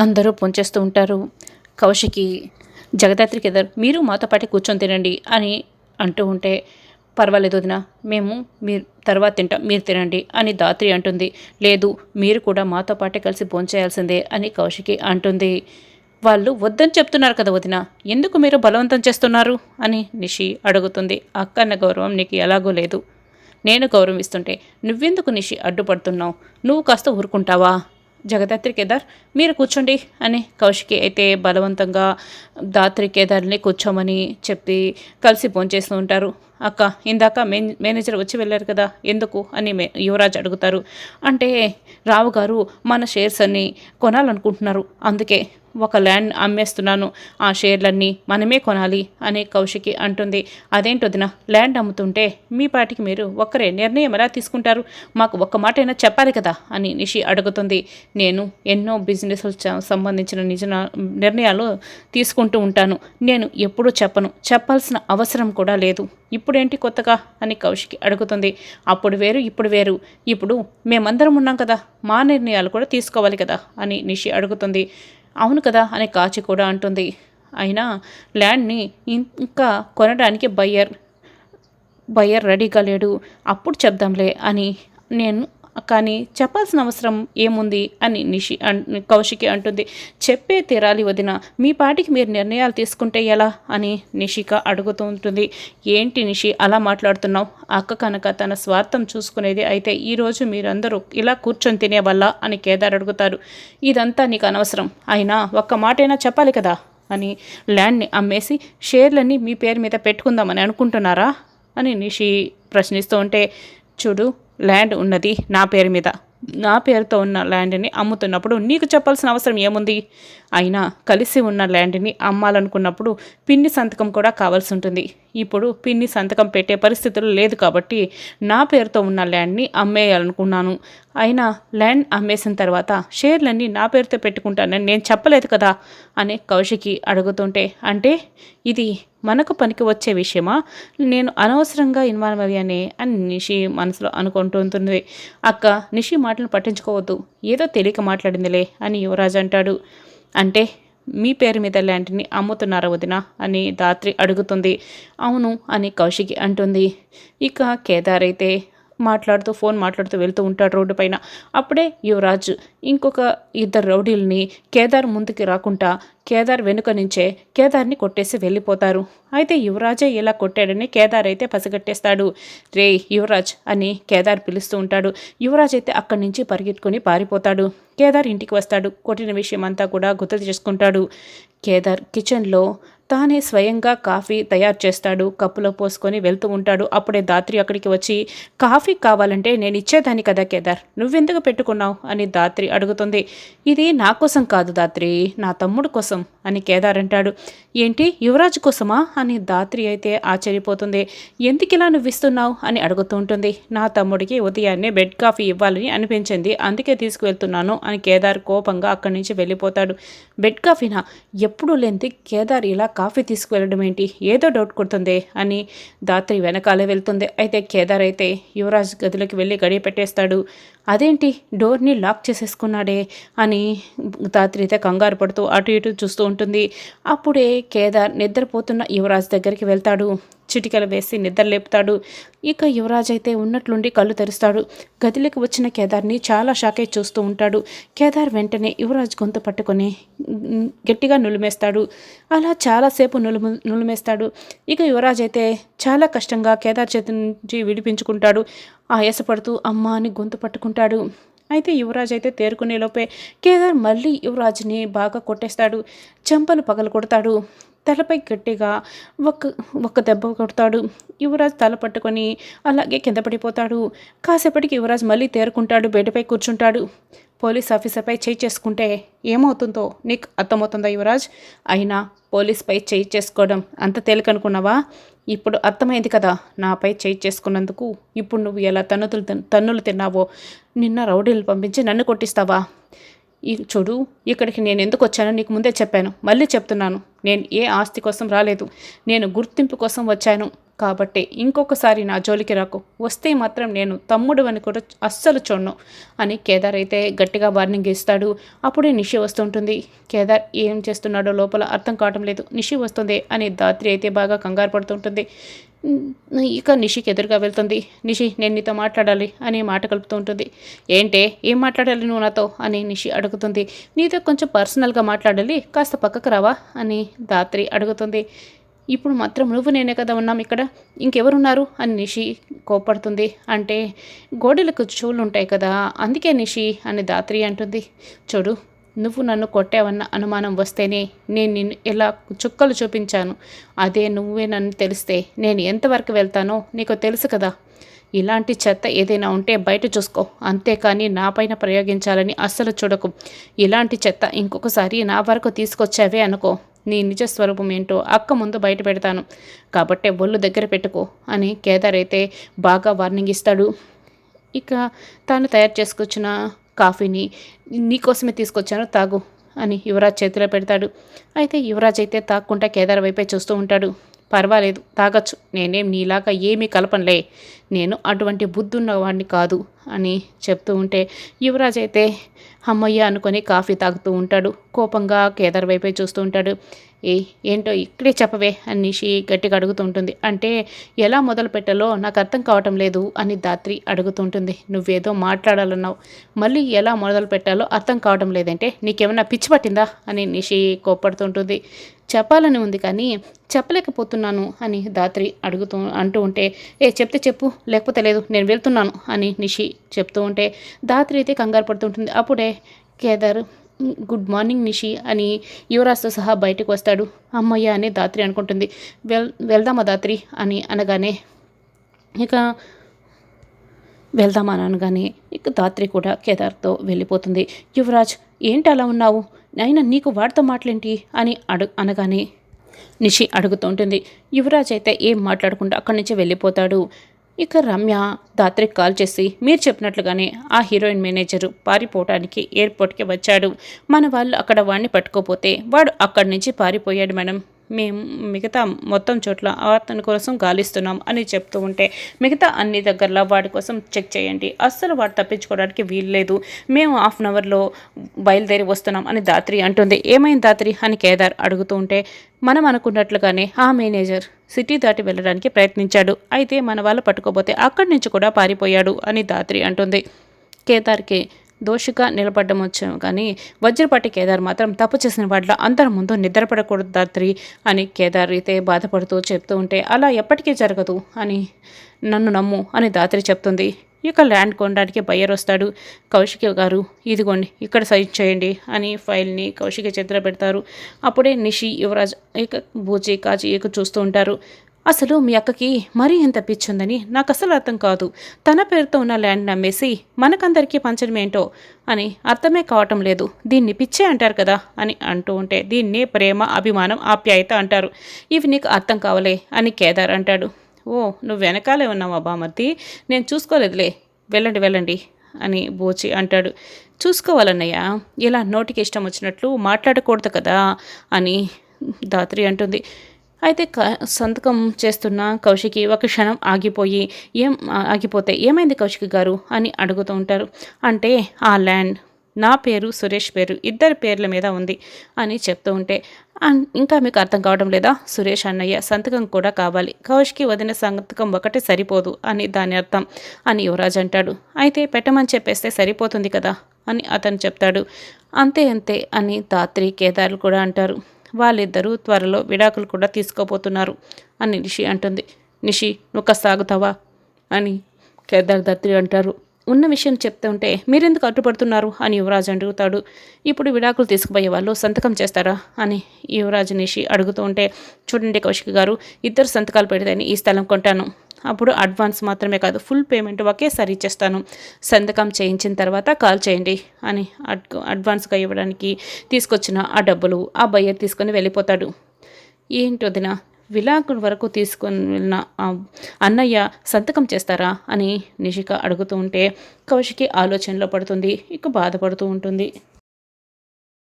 అందరూ పొంచేస్తూ ఉంటారు. కౌశికి జగదాత్రి కేదార్ మీరు మాతో పాటు కూర్చొని తినండి అని అంటూ ఉంటే, పర్వాలేదు వదిన, మేము మీరు తర్వాత తింటాం, మీరు తినండి అని ధాత్రి అంటుంది. లేదు, మీరు కూడా మాతో పాటే కలిసి భోంచేయాల్సిందే అని కౌశికి అంటుంది. వాళ్ళు వద్దని చెప్తున్నారు కదా వదిన, ఎందుకు మీరు బలవంతం చేస్తున్నారు అని నిషి అడుగుతుంది. అక్క అన్న గౌరవం నీకు ఎలాగో లేదు, నేను గౌరవిస్తుంటే నువ్వెందుకు నిషి అడ్డుపడుతున్నావు, నువ్వు కాస్త ఊరుకుంటావా? జగదాత్రి కేదార్ మీరు కూర్చోండి అని కౌశికి అయితే బలవంతంగా దాత్రి కేదార్ని కూర్చోమని చెప్పి కలిసి భోంచేస్తూ ఉంటారు. అక్క, ఇందాక మేనేజర్ వచ్చి వెళ్ళారు కదా, ఎందుకు అని యువరాజ్ అడుగుతారు. అంటే రావు గారు మన షేర్స్ అన్నీ కొనాలనుకుంటున్నారు, అందుకే ఒక ల్యాండ్ అమ్మేస్తున్నాను, ఆ షేర్లన్నీ మనమే కొనాలి అని కౌశికి అంటుంది. అదేంటి వదిన, ల్యాండ్ అమ్ముతుంటే మీ పాటికి మీరు ఒక్కరే నిర్ణయం ఎలా తీసుకుంటారు, మాకు ఒక్క మాట అయినా చెప్పాలి కదా అని నిషి అడుగుతుంది. నేను ఎన్నో బిజినెస్లు సంబంధించిన నిర్ణయాలు తీసుకుంటూ ఉంటాను, నేను ఎప్పుడూ చెప్పాల్సిన అవసరం కూడా లేదు, ఇప్పుడేంటి కొత్తగా అని కౌశికి అడుగుతుంది. అప్పుడు వేరు ఇప్పుడు వేరు, ఇప్పుడు మేమందరం ఉన్నాం కదా, మా నిర్ణయాలు కూడా తీసుకోవాలి కదా అని నిషి అడుగుతుంది. అవును కదా అని కాచి కూడా అంటుంది. అయినా ల్యాండ్ని ఇంకా కొనడానికి బయ్యర్ రెడీగా లేడు, అప్పుడు చెప్దాంలే అని నేను, కానీ చెప్పాల్సిన అవసరం ఏముంది అని కౌశికి అంటుంది. చెప్పే తీరాలి వదిన, మీ పాటికి మీరు నిర్ణయాలు తీసుకుంటే ఎలా అని నిషిక అడుగుతూ ఉంటుంది. ఏంటి నిషి అలా మాట్లాడుతున్నావు, అక్క కనుక తన స్వార్థం చూసుకునేది అయితే ఈరోజు మీరందరూ ఇలా కూర్చొని తినేవల్ల అని కేదార్ అడుగుతారు. ఇదంతా నీకు అనవసరం, అయినా ఒక్క మాటైనా చెప్పాలి కదా అని, ల్యాండ్ని అమ్మేసి షేర్లన్నీ మీ పేరు మీద పెట్టుకుందామని అనుకుంటున్నారా అని నిషి ప్రశ్నిస్తూ ఉంటే, చూడు, ల్యాండ్ ఉన్నది నా పేరు మీద, నా పేరుతో ఉన్న ల్యాండ్ని అమ్ముతున్నప్పుడు నీకు చెప్పాల్సిన అవసరం ఏముంది? అయినా కలిసి ఉన్న ల్యాండ్ని అమ్మాలనుకున్నప్పుడు పిన్ని సంతకం కూడా కావాల్సి ఉంటుంది. ఇప్పుడు పిన్ని సంతకం పెట్టే పరిస్థితులు లేదు కాబట్టి నా పేరుతో ఉన్న ల్యాండ్ని అమ్మేయాలనుకున్నాను. అయినా ల్యాండ్ అమ్మేసిన తర్వాత షేర్లన్నీ నా పేరుతో పెట్టుకుంటానని నేను చెప్పలేదు కదా అని కౌశికి అడుగుతుంటే, అంటే ఇది మనకు పనికి వచ్చే విషయమా, నేను అనవసరంగా ఇన్వాల్వ్ అయ్యానే అని నిషి మనసులో అనుకుంటుంది. అక్క, నిషి మాటలు పట్టించుకోవద్దు, ఏదో తెలియక మాట్లాడిందిలే అని యువరాజ్ అంటాడు. అంటే మీ పేరు మీద ల్యాండ్ని అమ్ముతున్నారా వదిన అని ధాత్రి అడుగుతుంది. అవును అని కౌశికి అంటుంది. ఇక కేదార్ అయితే ఫోన్ మాట్లాడుతూ వెళ్తూ ఉంటాడు రోడ్డు పైన. అప్పుడే యువరాజ్ ఇంకొక ఇద్దరు రౌడీల్ని కేదార్ ముందుకి రాకుండా కేదార్ వెనుక నుంచే కేదార్ని కొట్టేసి వెళ్ళిపోతారు. అయితే యువరాజే ఇలా కొట్టాడని కేదార్ అయితే పసిగట్టేస్తాడు. రే యువరాజ్ అని కేదార్ పిలుస్తూ ఉంటాడు. యువరాజ్ అయితే అక్కడి నుంచి పరిగెత్తుకొని పారిపోతాడు. కేదార్ ఇంటికి వస్తాడు. కొట్టిన విషయం అంతా కూడా గుర్తు చేసుకుంటాడు. కేదార్ కిచెన్లో తానే స్వయంగా కాఫీ తయారు చేస్తాడు. కప్పులో పోసుకొని వెళ్తూ ఉంటాడు. అప్పుడే ధాత్రి అక్కడికి వచ్చి, కాఫీ కావాలంటే నేను ఇచ్చేదాన్ని కదా కేదార్, నువ్వెందుకు పెట్టుకున్నావు అని ధాత్రి అడుగుతుంది. ఇది నా కోసం కాదు ధాత్రి, నా తమ్ముడు కోసం అని కేదార్ అంటాడు. ఏంటి, యువరాజు కోసమా అని ధాత్రి అయితే ఆశ్చర్యపోతుంది. ఎందుకిలా నువ్వు ఇస్తున్నావు అని అడుగుతూ ఉంటుంది. నా తమ్ముడికి ఉదయాన్నే బెడ్ కాఫీ ఇవ్వాలని అనిపించింది, అందుకే తీసుకువెళ్తున్నాను అని కేదార్ కోపంగా అక్కడి నుంచి వెళ్ళిపోతాడు. బెడ్ కాఫీనా, ఎప్పుడూ లేనిది కేదార్ ఇలా కాఫీ తీసుకువెళ్ళడం ఏంటి, ఏదో డౌట్ కొడుతుంది అని ధాత్రి వెనకాలే వెళ్తుంది. అయితే కేదార్ అయితే యువరాజ్ గదిలోకి వెళ్ళి గడియ పెట్టేస్తాడు. అదేంటి, డోర్ని లాక్ చేసేసుకున్నాడే అని ధాత్రి అయితే కంగారు పడుతూ అటు ఇటు చూస్తూ ఉంటుంది. అప్పుడే కేదార్ నిద్రపోతున్న యువరాజ్ దగ్గరికి వెళ్తాడు. చిటికలు వేసి నిద్ర లేపుతాడు. ఇక యువరాజ్ అయితే ఉన్నట్లుండి కళ్ళు తెరుస్తాడు. గదిలోకి వచ్చిన కేదార్ని చాలా షాకై చూస్తూ ఉంటాడు. కేదార్ వెంటనే యువరాజ్ గొంతు పట్టుకొని గట్టిగా నులిమేస్తాడు. అలా చాలాసేపు నులిమేస్తాడు. ఇక యువరాజ్ అయితే చాలా కష్టంగా కేదార్ చేతి నుంచి విడిపించుకుంటాడు. ఆయాసపడుతూ అమ్మ అని గొంతు పట్టుకుంటాడు. అయితే యువరాజ్ అయితే తేరుకునే లోపే కేదార్ మళ్ళీ యువరాజ్ని బాగా కొట్టేస్తాడు. చెంపలు పగలు కొడతాడు. తలపై గట్టిగా ఒక్క దెబ్బ కొడతాడు. యువరాజ్ తల పట్టుకొని అలాగే కింద పడిపోతాడు. కాసేపటికి యువరాజ్ మళ్ళీ తేరుకుంటాడు. బెడ్పై కూర్చుంటాడు. పోలీస్ ఆఫీసర్పై చేయి చేసుకుంటే ఏమవుతుందో నీకు అర్థమవుతుందా యువరాజ్? అయినా పోలీస్పై చేయి చేసుకోవడం అంత తేలికనుకున్నావా? ఇప్పుడు అర్థమైంది కదా నాపై చేయి చేసుకున్నందుకు. ఇప్పుడు నువ్వు ఎలా తన్నులు తిన్నావో, నిన్న రౌడీలు పంపించి నన్ను కొట్టిస్తావా? చూడు, ఇక్కడికి నేను ఎందుకు వచ్చానో నీకు ముందే చెప్పాను, మళ్ళీ చెప్తున్నాను. నేను ఏ ఆస్తి కోసం రాలేదు, నేను గుర్తింపు కోసం వచ్చాను. కాబట్టి ఇంకొకసారి నా జోలికి రాకు, వస్తే మాత్రం నేను తమ్ముడు అని కూడా అస్సలు చూడను అని కేదార్ అయితే గట్టిగా వార్నింగ్ ఇస్తాడు. అప్పుడే నిషి వస్తుంటుంది. కేదార్ ఏం చేస్తున్నాడో లోపల అర్థం కావటం లేదు. నిషి వస్తుంది అని ధాత్రి అయితే బాగా కంగారు పడుతుంటుంది. ఇక నిషికి ఎదురుగా వెళ్తుంది. నిషి, నేను నీతో మాట్లాడాలి అని మాట కలుపుతూ ఉంటుంది. ఏంటే, ఏం మాట్లాడాలి నువ్వు నాతో అని నిషి అడుగుతుంది. నీతో కొంచెం పర్సనల్గా మాట్లాడాలి, కాస్త పక్కకు రావా అని ధాత్రి అడుగుతుంది. ఇప్పుడు మాత్రం నువ్వు నేనే కదా ఉన్నాం ఇక్కడ, ఇంకెవరున్నారు అని నిషి కోపడుతుంది. అంటే గోడలకు చెవులు ఉంటాయి కదా, అందుకే నిషి అని ధాత్రి అంటుంది. చూడు, నువ్వు నన్ను కొట్టావన్న అనుమానం వస్తేనే నేను నిన్ను ఎలా చుక్కలు చూపించాను. అదే నువ్వే నన్ను తెలిస్తే నేను ఎంతవరకు వెళ్తానో నీకు తెలుసు కదా. ఇలాంటి చెత్త ఏదైనా ఉంటే బయట చూసుకో, అంతేకాని నాపైన ప్రయోగించాలని అస్సలు చూడకు. ఇలాంటి చెత్త ఇంకొకసారి నా వరకు తీసుకొచ్చావే అనుకో, నీ నిజ స్వరూపం ఏంటో అక్క ముందు బయట పెడతాను. కాబట్టే ఒళ్ళు దగ్గర పెట్టుకో అని కేదార్ అయితే బాగా వార్నింగ్ ఇస్తాడు. ఇక తాను తయారు చేసుకొచ్చిన కాఫీని నీకోసమే తీసుకొచ్చాను, తాగు అని యువరాజ్ చేతిలో పెడతాడు. అయితే యువరాజ్ అయితే తాక్కుంటా కేదార్ వైపే చూస్తూ ఉంటాడు. పర్వాలేదు, తాగొచ్చు, నేనేం నీలాగా ఏమీ కలపనులే, నేను అటువంటి బుద్ధున్న వాడిని కాదు అని చెప్తూ ఉంటే యువరాజ్ అయితే అమ్మయ్య అనుకొని కాఫీ తాగుతూ ఉంటాడు. కోపంగా కేదార్ వైపే చూస్తూ ఉంటాడు. ఏంటో ఇక్కడే చెప్పవే అని నిషి గట్టిగా అడుగుతూ ఉంటుంది. అంటే ఎలా మొదలు పెట్టాలో నాకు అర్థం కావటం లేదు అని ధాత్రి అడుగుతుంటుంది. నువ్వేదో మాట్లాడాలన్నావు, మళ్ళీ ఎలా మొదలు పెట్టాలో అర్థం కావటం లేదంటే నీకేమైనా పిచ్చి పట్టిందా అని నిషి కోప్పడుతుంటుంది. చెప్పాలని ఉంది కానీ చెప్పలేకపోతున్నాను అని ధాత్రి అంటూ ఉంటే చెప్తే చెప్పు, లేకపోతే లేదు, నేను వెళ్తున్నాను అని నిషి చెప్తూ ఉంటే ధాత్రి అయితే కంగారు పడుతుంటుంది. అప్పుడే కేదార్ గుడ్ మార్నింగ్ నిషి అని యువరాజ్తో సహా బయటకు వస్తాడు. అమ్మయ్య అని ధాత్రి అనుకుంటుంది. వెళ్దామా ధాత్రి అని అనగానే ఇక ధాత్రి కూడా కేదార్తో వెళ్ళిపోతుంది. యువరాజ్, ఏంటి అలా ఉన్నావు, అయినా నీకు వాడితో మాటలేంటి అని అనగానే నిషి అడుగుతూ ఉంటుంది. యువరాజ్ అయితే ఏం మాట్లాడకుండా అక్కడి నుంచి వెళ్ళిపోతాడు. ఇక రమ్య ధాత్రికి కాల్ చేసి మీరు చెప్పినట్లుగానే ఆ హీరోయిన్ మేనేజరు పారిపోవటానికి ఎయిర్పోర్ట్కి వచ్చాడు. మన వాళ్ళు అక్కడ వాడిని పట్టుకోపోతే వాడు అక్కడి నుంచి పారిపోయాడు మేడం. మేము మిగతా మొత్తం చోట్ల అతని కోసం గాలిస్తున్నాం అని చెప్తూ ఉంటే మిగతా అన్ని దగ్గరలో వాడి కోసం చెక్ చేయండి, అస్సలు వాడు తప్పించుకోవడానికి వీల్లేదు, మేము 1/2 అవర్లో బయలుదేరి వస్తున్నాం అని ధాత్రి అంటుంది. ఏమైంది ధాత్రి అని కేదార్ అడుగుతూ ఉంటే మనం అనుకున్నట్లుగానే ఆ మేనేజర్ సిటీ దాటి వెళ్ళడానికి ప్రయత్నించాడు, అయితే మన వాళ్ళు పట్టుకోపోతే అక్కడి నుంచి కూడా పారిపోయాడు అని ధాత్రి అంటుంది. కేదార్కి దోషిగా నిలబడ్డం వచ్చాము కానీ వజ్రపాటి కేదార్ మాత్రం తప్పు చేసిన వాళ్ళ అందరి ముందు నిద్రపడకూడదు ధాత్రి అని కేదార్ అయితే బాధపడుతూ చెప్తూ ఉంటే అలా ఎప్పటికీ జరగదు అని నన్ను నమ్ము అని ధాత్రి చెప్తుంది. ఇక ల్యాండ్ కొనడానికి బయ్యర్ వస్తాడు. కౌశిక్ గారు ఇదిగోండి ఇక్కడ సైన్ చేయండి అని ఫైల్ని కౌశిక్ చేతిలో పెడతారు. అప్పుడే నిషి, యువరాజ్, ఇక బూచి, కాజీ ఇక చూస్తూ ఉంటారు. అసలు మీ అక్కకి మరీ ఎంత పిచ్చుందని నాకు అసలు అర్థం కాదు. తన పేరుతో ఉన్న ల్యాండ్ నమ్మేసి మనకందరికీ పంచడం ఏంటో అని అర్థమే కావటం లేదు. దీన్ని పిచ్చే అంటారు కదా అని అంటూ ఉంటే దీన్నే ప్రేమ, అభిమానం, ఆప్యాయత అంటారు. ఇవి నీకు అర్థం కావలే అని కేదార్ అంటాడు. ఓ, నువ్వు వెనకాలే ఉన్నావా బామర్తి, నేను చూసుకోలేదులే, వెళ్ళండి అని బోచి అంటాడు. చూసుకోవాలన్నయ్య, ఇలా నోటికి ఇష్టం వచ్చినట్లు మాట్లాడకూడదు కదా అని ధాత్రి అంటుంది. అయితే సంతకం చేస్తున్న కౌశికి ఒక క్షణం ఆగిపోతే ఏమైంది కౌశిక్ గారు అని అడుగుతూ ఉంటారు. అంటే ఆ ల్యాండ్ నా పేరు, సురేష్ పేరు, ఇద్దరి పేర్ల మీద ఉంది అని చెప్తూ ఉంటే ఇంకా మీకు అర్థం కావడం లేదా, సురేష్ అన్నయ్య సంతకం కూడా కావాలి, కౌశికి వదిన సంతకం ఒకటి సరిపోదు అని దాని అర్థం అని యువరాజ్ అంటాడు. అయితే పెట్టమని చెప్పేస్తే సరిపోతుంది కదా అని అతను చెప్తాడు. అంతే అని ధాత్రి, కేదార్లు కూడా అంటారు. వాళ్ళిద్దరూ త్వరలో విడాకులు కూడా తీసుకోపోతున్నారు అని నిషి అంటుంది. నిషి, నువ్వు కాస్త ఆగుతావా అని కేదార్, ధాత్రి అంటారు. ఉన్న విషయం చెప్తూ ఉంటే మీరెందుకు అడ్డుపడుతున్నారు అని యువరాజ్ అడుగుతాడు. ఇప్పుడు విడాకులు తీసుకుపోయే వాళ్ళు సంతకం చేస్తారా అని యువరాజ్ నిషి అడుగుతూ ఉంటే చూడండి కౌశిక్ గారు, ఇద్దరు సంతకాలు పెడితేనే ఈ స్థలం కొంటాను, అప్పుడు అడ్వాన్స్ మాత్రమే కాదు ఫుల్ పేమెంట్ ఒకేసారి ఇచ్చేస్తాను, సంతకం చేయించిన తర్వాత కాల్ చేయండి అని అడ్వాన్స్గా ఇవ్వడానికి తీసుకొచ్చిన ఆ డబ్బులు ఆ బయ్యర్ తీసుకొని వెళ్ళిపోతాడు. ఏంటో దిన విలాకుల వరకు తీసుకొని వెళ్ళిన అన్నయ్య సంతకం చేస్తారా అని నిషిక అడుగుతూ ఉంటే కౌశికి ఆలోచనలో పడుతుంది. ఇక బాధపడుతూ ఉంటుంది.